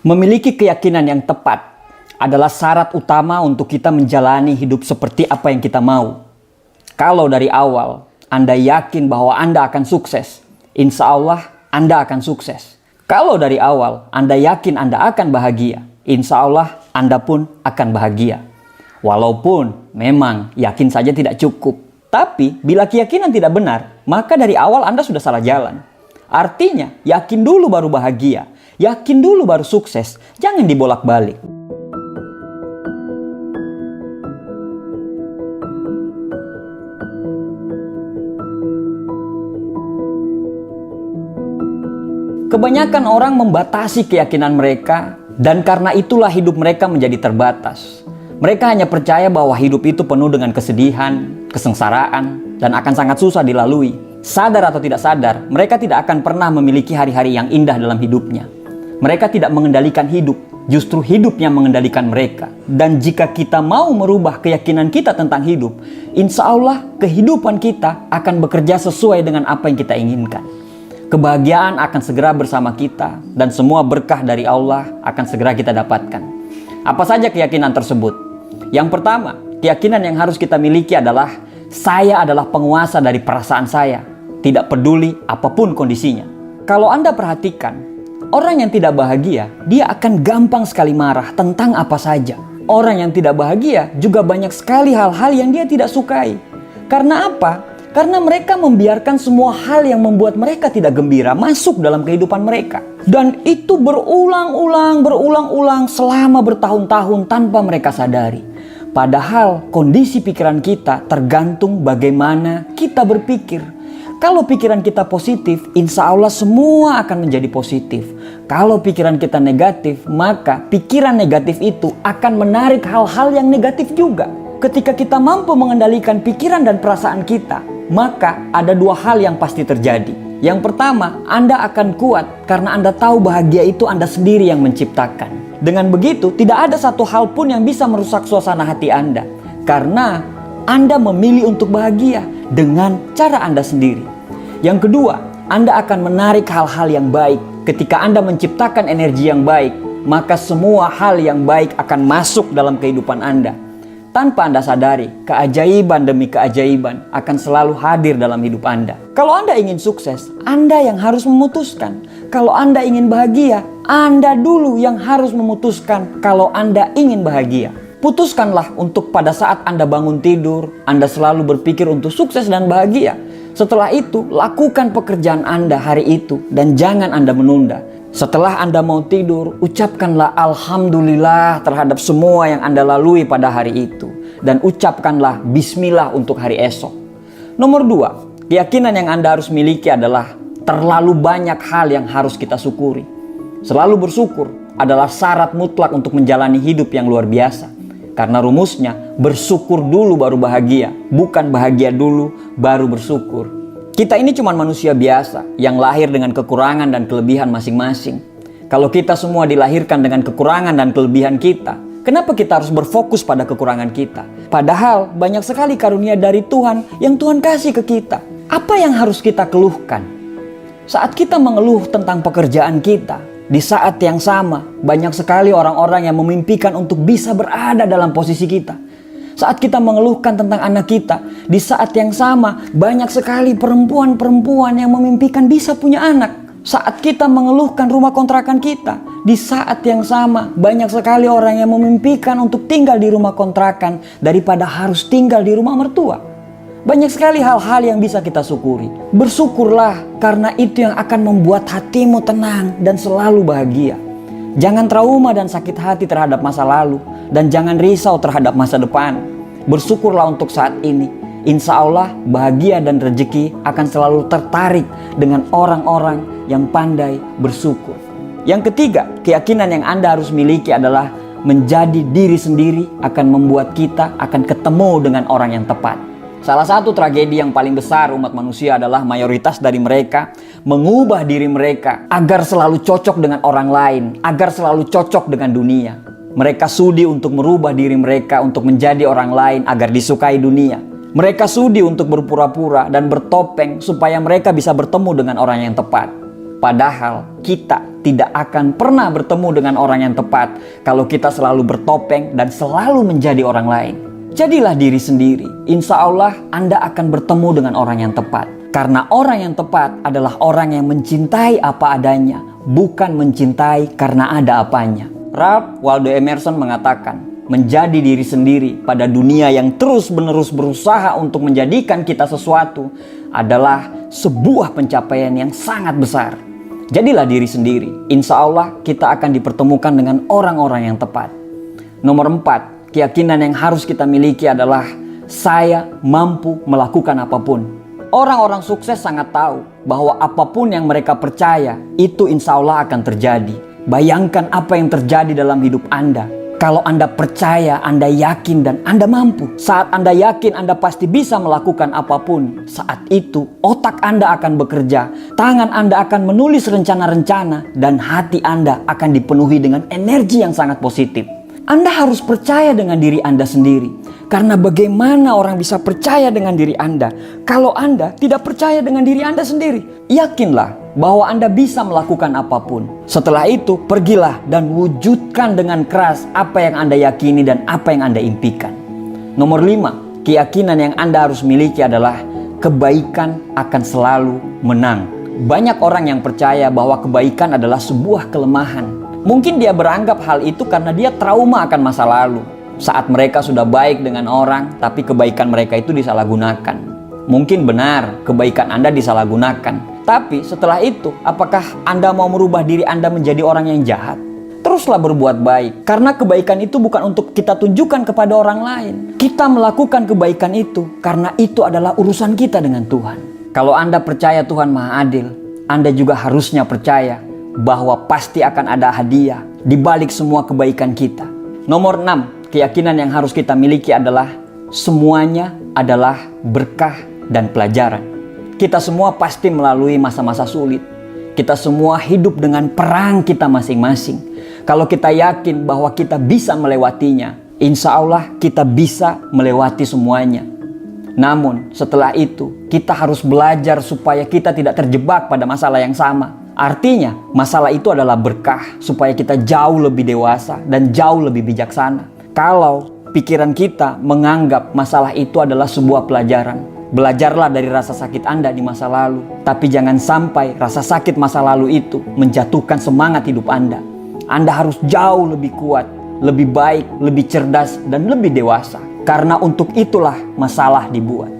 Memiliki keyakinan yang tepat adalah syarat utama untuk kita menjalani hidup seperti apa yang kita mau. Kalau dari awal Anda yakin bahwa Anda akan sukses, insya Allah Anda akan sukses. Kalau dari awal Anda yakin Anda akan bahagia, insya Allah Anda pun akan bahagia. Walaupun memang yakin saja tidak cukup. Tapi bila keyakinan tidak benar, maka dari awal Anda sudah salah jalan. Artinya yakin dulu baru bahagia. Yakin dulu baru sukses, jangan dibolak-balik. Kebanyakan orang membatasi keyakinan mereka dan karena itulah hidup mereka menjadi terbatas. Mereka hanya percaya bahwa hidup itu penuh dengan kesedihan, kesengsaraan, dan akan sangat susah dilalui. Sadar atau tidak sadar, mereka tidak akan pernah memiliki hari-hari yang indah dalam hidupnya. Mereka tidak mengendalikan hidup, justru hidup yang mengendalikan mereka. Dan jika kita mau merubah keyakinan kita tentang hidup, insya Allah kehidupan kita akan bekerja sesuai dengan apa yang kita inginkan. Kebahagiaan akan segera bersama kita dan semua berkah dari Allah akan segera kita dapatkan. Apa saja keyakinan tersebut? Yang pertama, keyakinan yang harus kita miliki adalah saya adalah penguasa dari perasaan saya, tidak peduli apapun kondisinya. Kalau Anda perhatikan, orang yang tidak bahagia, dia akan gampang sekali marah tentang apa saja. Orang yang tidak bahagia juga banyak sekali hal-hal yang dia tidak sukai. Karena apa? Karena mereka membiarkan semua hal yang membuat mereka tidak gembira masuk dalam kehidupan mereka. Dan itu berulang-ulang selama bertahun-tahun tanpa mereka sadari. Padahal kondisi pikiran kita tergantung bagaimana kita berpikir. Kalau pikiran kita positif, insya Allah semua akan menjadi positif. Kalau pikiran kita negatif, maka pikiran negatif itu akan menarik hal-hal yang negatif juga. Ketika kita mampu mengendalikan pikiran dan perasaan kita, maka ada dua hal yang pasti terjadi. Yang pertama, Anda akan kuat karena Anda tahu bahagia itu Anda sendiri yang menciptakan. Dengan begitu, tidak ada satu hal pun yang bisa merusak suasana hati Anda. Karena Anda memilih untuk bahagia dengan cara Anda sendiri. Yang kedua, Anda akan menarik hal-hal yang baik. Ketika Anda menciptakan energi yang baik, maka semua hal yang baik akan masuk dalam kehidupan Anda. Tanpa Anda sadari, keajaiban demi keajaiban akan selalu hadir dalam hidup Anda. Kalau Anda ingin sukses, Anda yang harus memutuskan. Kalau Anda ingin bahagia, Anda dulu yang harus memutuskan kalau Anda ingin bahagia. Putuskanlah untuk pada saat Anda bangun tidur, Anda selalu berpikir untuk sukses dan bahagia. Setelah itu, lakukan pekerjaan Anda hari itu dan jangan Anda menunda. Setelah Anda mau tidur, ucapkanlah Alhamdulillah terhadap semua yang Anda lalui pada hari itu. Dan ucapkanlah Bismillah untuk hari esok. Nomor 2, keyakinan yang Anda harus miliki adalah terlalu banyak hal yang harus kita syukuri. Selalu bersyukur adalah syarat mutlak untuk menjalani hidup yang luar biasa. Karena rumusnya, bersyukur dulu baru bahagia, bukan bahagia dulu baru bersyukur. Kita ini cuma manusia biasa yang lahir dengan kekurangan dan kelebihan masing-masing. Kalau kita semua dilahirkan dengan kekurangan dan kelebihan kita, kenapa kita harus berfokus pada kekurangan kita? Padahal banyak sekali karunia dari Tuhan yang Tuhan kasih ke kita. Apa yang harus kita keluhkan? Saat kita mengeluh tentang pekerjaan kita, di saat yang sama banyak sekali orang-orang yang memimpikan untuk bisa berada dalam posisi kita. Saat kita mengeluhkan tentang anak kita, di saat yang sama banyak sekali perempuan-perempuan yang memimpikan bisa punya anak. Saat kita mengeluhkan rumah kontrakan kita, di saat yang sama banyak sekali orang yang memimpikan untuk tinggal di rumah kontrakan daripada harus tinggal di rumah mertua. Banyak sekali hal-hal yang bisa kita syukuri. Bersyukurlah karena itu yang akan membuat hatimu tenang dan selalu bahagia. Jangan trauma dan sakit hati terhadap masa lalu. Dan jangan risau terhadap masa depan. Bersyukurlah untuk saat ini. Insya Allah bahagia dan rezeki akan selalu tertarik dengan orang-orang yang pandai bersyukur. Yang ketiga, keyakinan yang Anda harus miliki adalah menjadi diri sendiri akan membuat kita akan ketemu dengan orang yang tepat. Salah satu tragedi yang paling besar umat manusia adalah mayoritas dari mereka mengubah diri mereka agar selalu cocok dengan orang lain, agar selalu cocok dengan dunia. Mereka sudi untuk merubah diri mereka untuk menjadi orang lain agar disukai dunia. Mereka sudi untuk berpura-pura dan bertopeng supaya mereka bisa bertemu dengan orang yang tepat. Padahal kita tidak akan pernah bertemu dengan orang yang tepat kalau kita selalu bertopeng dan selalu menjadi orang lain. Jadilah diri sendiri. Insya Allah Anda akan bertemu dengan orang yang tepat. Karena orang yang tepat adalah orang yang mencintai apa adanya, bukan mencintai karena ada apanya. Ralph Waldo Emerson mengatakan, menjadi diri sendiri pada dunia yang terus-menerus berusaha untuk menjadikan kita sesuatu adalah sebuah pencapaian yang sangat besar. Jadilah diri sendiri. Insya Allah kita akan dipertemukan dengan orang-orang yang tepat. Nomor 4, keyakinan yang harus kita miliki adalah saya mampu melakukan apapun. Orang-orang sukses sangat tahu bahwa apapun yang mereka percaya itu insya Allah akan terjadi. Bayangkan apa yang terjadi dalam hidup Anda. Kalau Anda percaya, Anda yakin, dan Anda mampu. Saat Anda yakin Anda pasti bisa melakukan apapun, saat itu otak Anda akan bekerja, tangan Anda akan menulis rencana-rencana, dan hati Anda akan dipenuhi dengan energi yang sangat positif. Anda harus percaya dengan diri Anda sendiri. Karena bagaimana orang bisa percaya dengan diri Anda kalau Anda tidak percaya dengan diri Anda sendiri? Yakinlah bahwa Anda bisa melakukan apapun. Setelah itu, pergilah dan wujudkan dengan keras apa yang Anda yakini dan apa yang Anda impikan. Nomor 5, keyakinan yang Anda harus miliki adalah kebaikan akan selalu menang. Banyak orang yang percaya bahwa kebaikan adalah sebuah kelemahan. Mungkin dia beranggap hal itu karena dia trauma akan masa lalu. Saat mereka sudah baik dengan orang, tapi kebaikan mereka itu disalahgunakan. Mungkin benar kebaikan Anda disalahgunakan. Tapi setelah itu, apakah Anda mau merubah diri Anda menjadi orang yang jahat? Teruslah berbuat baik. Karena kebaikan itu bukan untuk kita tunjukkan kepada orang lain. Kita melakukan kebaikan itu karena itu adalah urusan kita dengan Tuhan. Kalau Anda percaya Tuhan Maha Adil, Anda juga harusnya percaya bahwa pasti akan ada hadiah di balik semua kebaikan kita. Nomor 6. Keyakinan yang harus kita miliki adalah semuanya adalah berkah dan pelajaran. Kita semua pasti melalui masa-masa sulit. Kita semua hidup dengan perang kita masing-masing. Kalau kita yakin bahwa kita bisa melewatinya, insya Allah kita bisa melewati semuanya. Namun setelah itu kita harus belajar supaya kita tidak terjebak pada masalah yang sama. Artinya masalah itu adalah berkah supaya kita jauh lebih dewasa dan jauh lebih bijaksana. Kalau pikiran kita menganggap masalah itu adalah sebuah pelajaran, belajarlah dari rasa sakit Anda di masa lalu. Tapi jangan sampai rasa sakit masa lalu itu menjatuhkan semangat hidup Anda. Anda harus jauh lebih kuat, lebih baik, lebih cerdas, dan lebih dewasa. Karena untuk itulah masalah dibuat.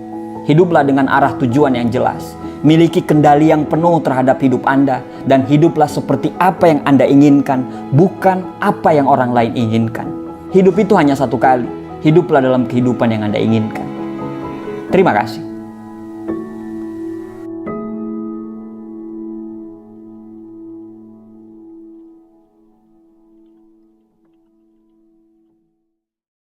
Hiduplah dengan arah tujuan yang jelas. Miliki kendali yang penuh terhadap hidup Anda. Dan hiduplah seperti apa yang Anda inginkan, bukan apa yang orang lain inginkan. Hidup itu hanya satu kali. Hiduplah dalam kehidupan yang Anda inginkan. Terima kasih.